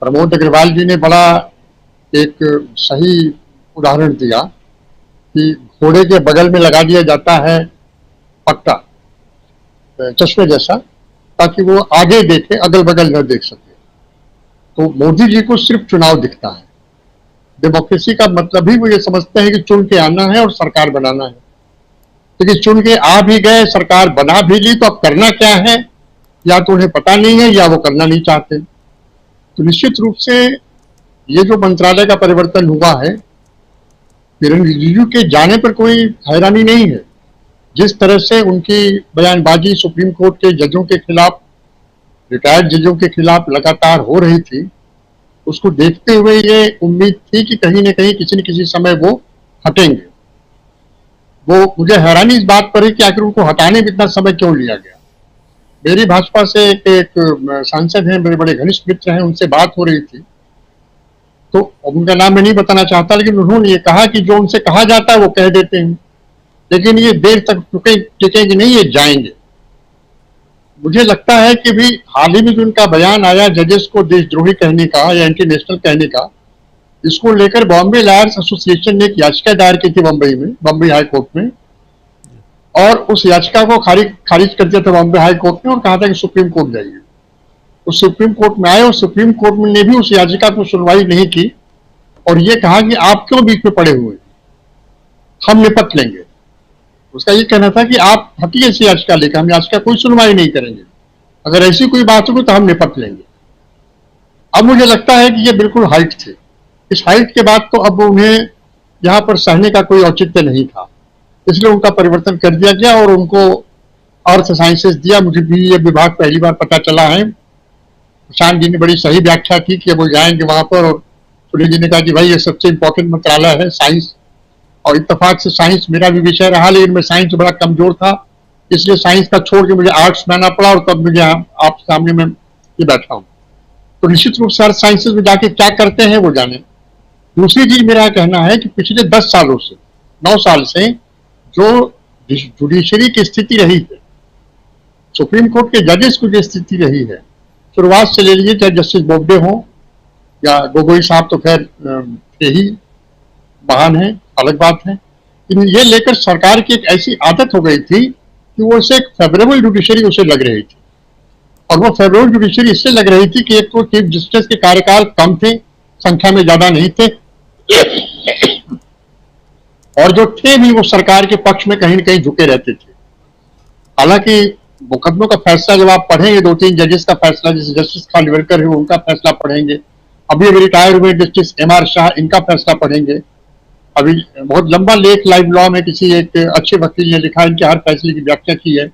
प्रमोद अग्रवाल जी ने बड़ा एक सही उदाहरण दिया कि घोड़े के बगल में लगा दिया जाता है पट्टा, चश्मे जैसा, ताकि वो आगे देखे, अगल बगल न देख सके। तो मोदी जी को सिर्फ चुनाव दिखता है। डेमोक्रेसी का मतलब ही वो ये समझते हैं कि चुन के आना है और सरकार बनाना है। लेकिन चुन के आ भी गए, सरकार बना भी ली, तो अब करना क्या है, या तो उन्हें पता नहीं है या वो करना नहीं चाहते। तो निश्चित रूप से ये जो मंत्रालय का परिवर्तन हुआ है, किरण रिजिजू के जाने पर कोई हैरानी नहीं है। जिस तरह से उनकी बयानबाजी सुप्रीम कोर्ट के जजों के खिलाफ, रिटायर्ड जजों के खिलाफ लगातार हो रही थी, उसको देखते हुए ये उम्मीद थी कि कहीं न कहीं किसी न किसी समय वो हटेंगे। वो मुझे हैरानी इस बात पर है कि आखिर उनको हटाने में इतना समय क्यों लिया गया। मेरी भाजपा से एक सांसद हैं, मेरे बड़े घनिष्ठ मित्र हैं, उनसे बात हो रही थी, तो उनका नाम मैं नहीं बताना चाहता, लेकिन उन्होंने ये कहा कि जो उनसे कहा जाता है वो कह देते हैं, लेकिन ये देर तक टिकेंगे नहीं, ये जाएंगे। मुझे लगता है कि भी हाल ही में जो उनका बयान आया जजेस को देशद्रोही कहने का या एंटी नेशनल कहने का, इसको लेकर बॉम्बे लॉयर्स एसोसिएशन ने एक याचिका दायर की थी बम्बई हाई कोर्ट में, और उस याचिका को खारिज कर दिया था बॉम्बे हाई कोर्ट ने और कहा था कि सुप्रीम कोर्ट जाइए। तो सुप्रीम कोर्ट में आए और सुप्रीम कोर्ट ने भी उस याचिका को सुनवाई नहीं की और ये कहा कि आप क्यों बीच में पड़े हुए, हम निपट लेंगे। उसका ये कहना था कि आप हटिए ऐसी याचिका लेकर, हम याचिका कोई सुनवाई नहीं करेंगे, अगर ऐसी कोई बात होगी तो हम निपट लेंगे। अब मुझे लगता है कि ये बिल्कुल हाइट थे। इस हाइट के बाद तो अब उन्हें यहाँ पर सहने का कोई औचित्य नहीं था, इसलिए उनका परिवर्तन कर दिया गया और उनको अर्थ साइंसेस दिया। मुझे भी ये विभाग पहली बार पता चला है। प्रशांत जी ने बड़ी सही व्याख्या की कि वो जाएंगे वहां पर, और सुनील जी ने कहा कि भाई ये सबसे इंपॉर्टेंट मंत्रालय है साइंस, और इत्तेफाक से साइंस मेरा भी विषय रहा, लेकिन मैं साइंस बड़ा कमजोर था, इसलिए साइंस का छोड़ के मुझे आर्ट्स में आना पड़ा और तब मुझे आप सामने में ये बैठा हूँ। तो निश्चित रूप से अर्थ साइंसेज में जाके क्या करते हैं वो जाने। दूसरी चीज मेरा कहना है कि पिछले 10 सालों से 9 साल से जो जुडिशरी की स्थिति रही है, सुप्रीम कोर्ट के जजेस की जो स्थिति रही है, शुरुआत से ले लीजिए, चाहे जस्टिस बोबडे हो या गोगोई साहब, तो खैर थे ही, महान है, अलग बात है। ये लेकर सरकार की एक ऐसी आदत हो गई थी कि वो उसे एक फेवरेबल जुडिशरी उसे लग रही थी, और वो फेवरेबल जुडिशरी इससे लग रही थी कि एक तो चीफ जस्टिस के कार्यकाल कम थे, संख्या में ज्यादा नहीं थे, और जो थे भी वो सरकार के पक्ष में कहीं न कहीं झुके रहते थे। हालांकि मुकदमों का फैसला जब आप पढ़ेंगे, 2-3 जजेस का फैसला, जैसे जस्टिस खानविलकर है उनका फैसला पढ़ेंगे, अभी रिटायर हुए जस्टिस MR शाह, इनका फैसला पढ़ेंगे। अभी बहुत लंबा लेख लाइव लॉ में किसी एक अच्छे वकील ने लिखा, इनके हर फैसले की व्याख्या की है।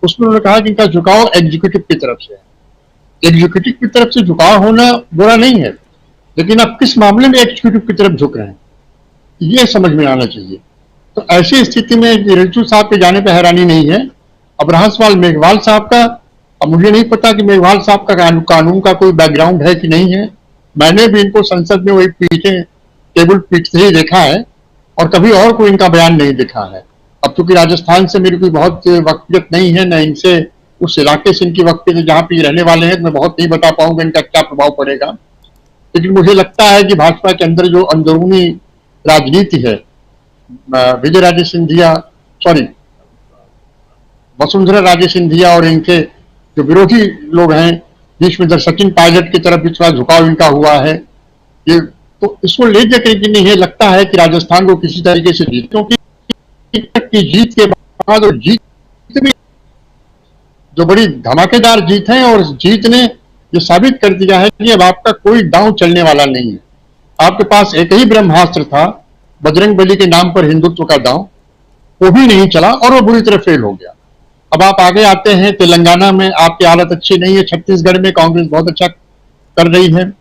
उसमें उन्होंने कहा कि इनका झुकाव एग्जीक्यूटिव की तरफ से है। एग्जीक्यूटिव की तरफ से झुकाव होना बुरा नहीं है, लेकिन आप किस मामले में एग्जीक्यूटिव की तरफ झुक रहे हैं, ये समझ में आना चाहिए। तो ऐसी स्थिति में रिजिजू साहब के जाने पर हैरानी नहीं है। अब रहा सवाल मेघवाल साहब का, अब मुझे नहीं पता कि मेघवाल साहब का कानून का कोई बैकग्राउंड है कि नहीं है। मैंने भी इनको संसद में वही टेबल पीटते ही देखा है और कभी और कोई इनका बयान नहीं देखा है। अब चूंकि राजस्थान से मेरी कोई बहुत वक्तव्य नहीं है, न इनसे उस इलाके से इनकी वक्तव्य जहाँ पे रहने वाले हैं, तो मैं बहुत नहीं बता पाऊंगा इनका क्या प्रभाव पड़ेगा। लेकिन मुझे लगता है कि भाजपा के अंदर जो अंदरूनी राजनीति है, विजय राजे सिंधिया, वसुंधरा राजे सिंधिया और इनके जो विरोधी लोग हैं, जिसमें सचिन पायलट की तरफ भी थोड़ा झुकाव इनका हुआ है, ये तो इसको ले जाकर के नहीं लगता है कि राजस्थान को किसी तरीके से जीत, क्योंकि जीत के बाद और जीत भी जो बड़ी धमाकेदार जीत है, और जीत ने ये साबित कर दिया है कि अब आपका कोई दांव चलने वाला नहीं है। आपके पास एक ही ब्रह्मास्त्र था, बजरंगबली के नाम पर हिंदुत्व का दांव, वो भी नहीं चला और वो बुरी तरह फेल हो गया। अब आप आगे आते हैं, तेलंगाना में आपकी हालत अच्छी नहीं है, छत्तीसगढ़ में कांग्रेस बहुत अच्छा कर रही है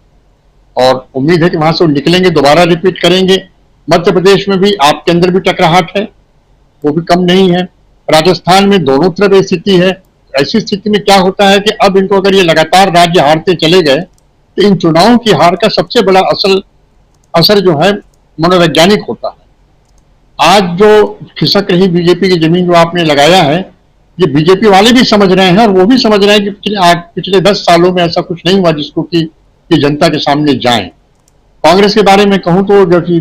और उम्मीद है कि वहां से वो निकलेंगे, दोबारा रिपीट करेंगे। मध्य प्रदेश में भी आपके अंदर भी टकराहट है, वो भी कम नहीं है। राजस्थान में दोनों तरफ स्थिति है। ऐसी स्थिति में क्या होता है कि अब इनको अगर ये लगातार राज्य हारते चले गए, तो इन चुनावों की हार का सबसे बड़ा असर जो है मनोवैज्ञानिक होता है। आज जो खिसक रही बीजेपी की जमीन जो आपने लगाया है, ये बीजेपी वाले भी समझ रहे हैं और वो भी समझ रहे हैं कि पिछले 10 सालों में ऐसा कुछ नहीं हुआ जिसको कि कि जनता के सामने जाएं। कांग्रेस के बारे में कहूं तो जो कि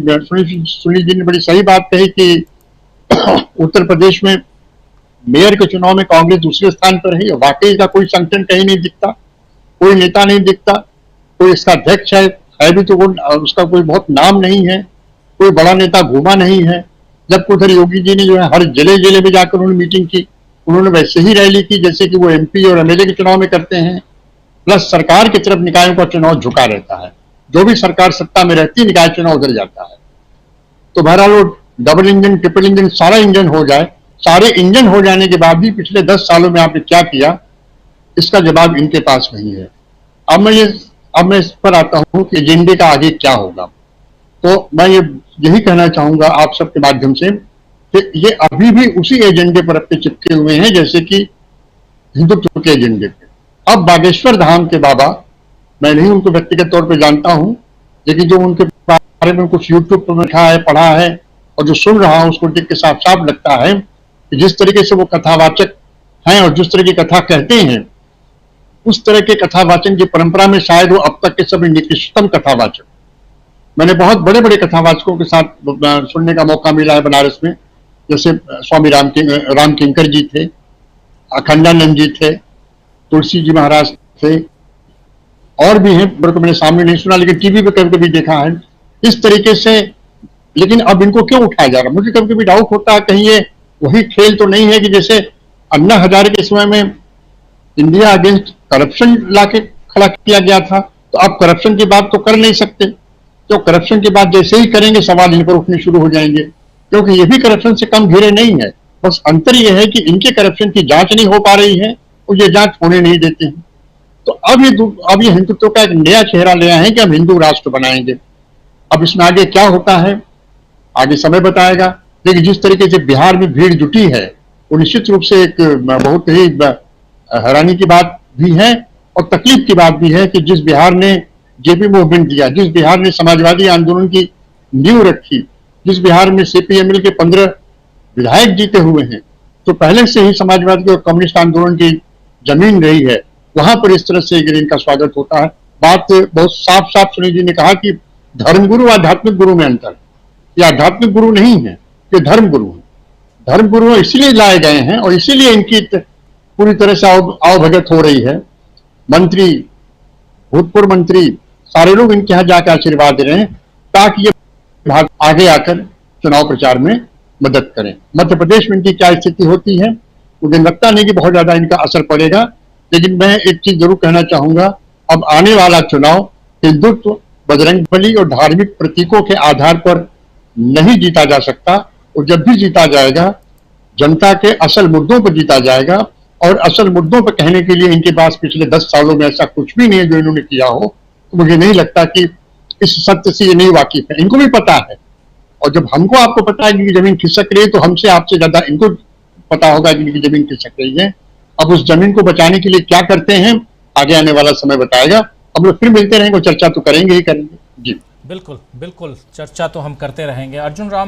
सुनील जी ने बड़ी सही बात कही कि उत्तर प्रदेश में मेयर के चुनाव में कांग्रेस दूसरे स्थान पर है। वाकई का कोई संगठन कहीं नहीं दिखता, कोई नेता नहीं दिखता, कोई इसका अध्यक्ष है भी तो उसका कोई बहुत नाम नहीं है, कोई बड़ा नेता घूमा नहीं है। जबकि उधर योगी जी ने जो है हर जिले जिले में जाकर उन्होंने मीटिंग की, उन्होंने वैसे ही रैली की जैसे कि वो एमपी और एमएलए के चुनाव में करते हैं। प्लस सरकार की तरफ निकायों का चुनाव झुका रहता है, जो भी सरकार सत्ता में रहती है निकाय चुनाव उधर जाता है। तो बहरहाल वो डबल इंजन ट्रिपल इंजन सारा इंजन हो जाए, सारे इंजन हो जाने के बाद भी पिछले 10 सालों में आपने क्या किया, इसका जवाब इनके पास नहीं है। अब मैं इस पर आता हूं कि एजेंडे का आगे क्या होगा। तो मैं यही कहना चाहूंगा आप सबके माध्यम से कि ये अभी भी उसी एजेंडे पर अपने चिपके हुए हैं जैसे कि हिंदुत्व के एजेंडे पे। अब बागेश्वर धाम के बाबा, मैं नहीं उनको व्यक्तिगत तौर पर जानता हूं, लेकिन जो उनके बारे में कुछ यूट्यूब पर लिखा है, पढ़ा है और जो सुन रहा हूं उसको देख के साफ साफ लगता है कि जिस तरीके से वो कथावाचक हैं और जिस तरह की कथा कहते हैं, उस तरह के कथावाचन की परंपरा में शायद वो अब तक के सभी निकृष्टतम कथावाचक। मैंने बहुत बड़े बड़े कथावाचकों के साथ सुनने का मौका मिला है बनारस में, जैसे स्वामी राम किंकर जी थे, अखंडानंद जी थे, तुलसी जी महाराज थे, और भी हैं, मैंने सामने नहीं सुना लेकिन टीवी पे कभी कभी देखा है इस तरीके से। लेकिन अब इनको क्यों उठाया जा रहा है, मुझे कभी कभी डाउट होता है कहीं ये वही खेल तो नहीं है कि जैसे अन्ना हजारे के समय में इंडिया अगेंस्ट करप्शन लाके खड़ा किया गया था, तो आप करप्शन की बात तो कर नहीं सकते। तो करप्शन की बात जैसे ही करेंगे सवाल इन पर उठने शुरू हो जाएंगे, क्योंकि ये भी करप्शन से कम घिरे नहीं है। बस अंतर यह है कि इनके करप्शन की जांच नहीं हो पा रही है और ये जांच होने नहीं देते हैं। तो अब ये हिंदुत्व का एक नया चेहरा ले आए हैं कि हम हिंदू राष्ट्र बनाएंगे। अब इसमें आगे क्या होता है आगे समय बताएगा, लेकिन जिस तरीके से बिहार में भीड़ जुटी है वो निश्चित रूप से एक बहुत ही हैरानी की बात भी है और तकलीफ की बात भी है कि जिस बिहार ने जेपी मूवमेंट दिया, जिस बिहार ने समाजवादी आंदोलन की नींव रखी, जिस बिहार में सीपीएमएल के 15 विधायक जीते हुए हैं, तो पहले से ही समाजवादी और कम्युनिस्ट आंदोलन की जमीन रही है, वहां पर इस तरह से इनका स्वागत होता है। बात बहुत साफ साफ सुनील जी ने कहा कि धर्मगुरु और आध्यात्मिक गुरु में अंतर। ये आध्यात्मिक गुरु नहीं है, ये धर्मगुरु है। धर्मगुरु इसलिए लाए गए हैं और इसीलिए इनकी पूरी तरह से आवभगत हो रही है। मंत्री, भूतपूर्व मंत्री, सारे लोग इनके यहाँ जाकर आशीर्वाद दे रहे हैं ताकि ये आगे आकर चुनाव प्रचार में मदद करें। मध्य प्रदेश में इनकी क्या स्थिति होती है मुझे लगता नहीं कि बहुत ज्यादा इनका असर पड़ेगा, लेकिन मैं एक चीज जरूर कहना चाहूंगा, अब आने वाला चुनाव हिंदुत्व, बजरंगबली और धार्मिक प्रतीकों के आधार पर नहीं जीता जा सकता, और जब भी जीता जाएगा जनता के असल मुद्दों पर जीता जाएगा। और असल मुद्दों पर कहने के लिए इनके पास पिछले 10 सालों में ऐसा कुछ भी नहीं है जो इन्होंने किया हो। तो मुझे नहीं लगता कि इस सत्य से ये नहीं वाकिफ है, इनको भी पता है। और जब हमको आपको पता है कि जमीन खिसक रही है, तो हमसे आपसे ज्यादा इनको पता होगा कि इनकी जमीन खिसक रही है। अब उस जमीन को बचाने के लिए क्या करते हैं आगे आने वाला समय बताएगा। हम लोग फिर मिलते रहेंगे, चर्चा तो करेंगे ही करेंगे। जी बिल्कुल बिल्कुल, चर्चा तो हम करते रहेंगे। अर्जुन राम